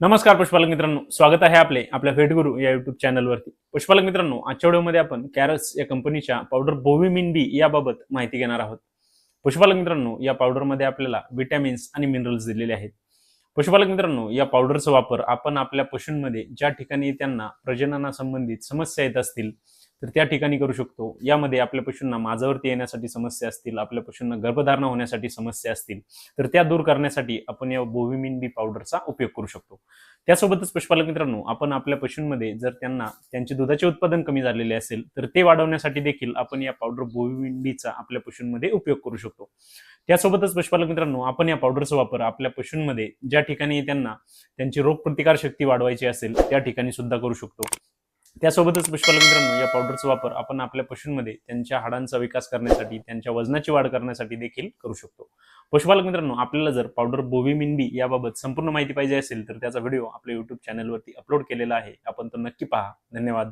नमस्कार पशुपालक मित्रांनो, स्वागत आहे आपल्या भेटगुरु या युट्यूब चॅनलवरती. पशुपालक मित्रांनो, आजच्या व्हिडिओमध्ये आपण कॅरस या कंपनीच्या पावडर बोविमिन बी याबाबत माहिती घेणार आहोत. पशुपालक मित्रांनो, या पावडरमध्ये आपल्याला विटॅमिन्स आणि मिनरल्स दिलेले आहेत. पशुपालक मित्रांनो, या पावडरचा वापर आपण आपल्या पशूंमध्ये ज्या ठिकाणी त्यांना प्रजननासंबंधित समस्या येत असतील तर त्या ठिकाणी करू शकतो. यामध्ये आपल्या पशूंना माझावरती येण्यासाठी समस्या असतील, आपल्या पशूंना गर्भधारणा होण्यासाठी समस्या असतील तर त्या दूर करण्यासाठी आपण या बोविमिन बी पावडरचा उपयोग करू शकतो. त्यासोबतच पशुपालक मित्रांनो, आपण आपल्या पशूंमध्ये जर त्यांना त्यांचे दुधाचे उत्पादन कमी झालेले असेल तर ते वाढवण्यासाठी देखील आपण या पावडर बोविमिन बीचा आपल्या पशूंमध्ये उपयोग करू शकतो. त्यासोबतच पशुपालक मित्रांनो, आपण या पावडरचा वापर आपल्या पशूंमध्ये ज्या ठिकाणी त्यांना त्यांची रोगप्रतिकार शक्ती वाढवायची असेल त्या ठिकाणी सुद्धा करू शकतो. त्यासोबतच पशुपालक मित्रांनो, या पावडरचा वापर आपण आपल्या पशूंमध्ये त्यांच्या हाडांचा विकास करण्यासाठी, त्यांच्या वजनाची वाढ करण्यासाठी देखील करू शकतो. पशुपालक मित्रांनो, आपल्याला जर पावडर बोविमिन बी याबाबत संपूर्ण माहिती पाहिजे असेल तर त्याचा व्हिडिओ आपल्या युट्यूब चॅनलवरती अपलोड केलेला आहे. आपण तो नक्की पहा. धन्यवाद.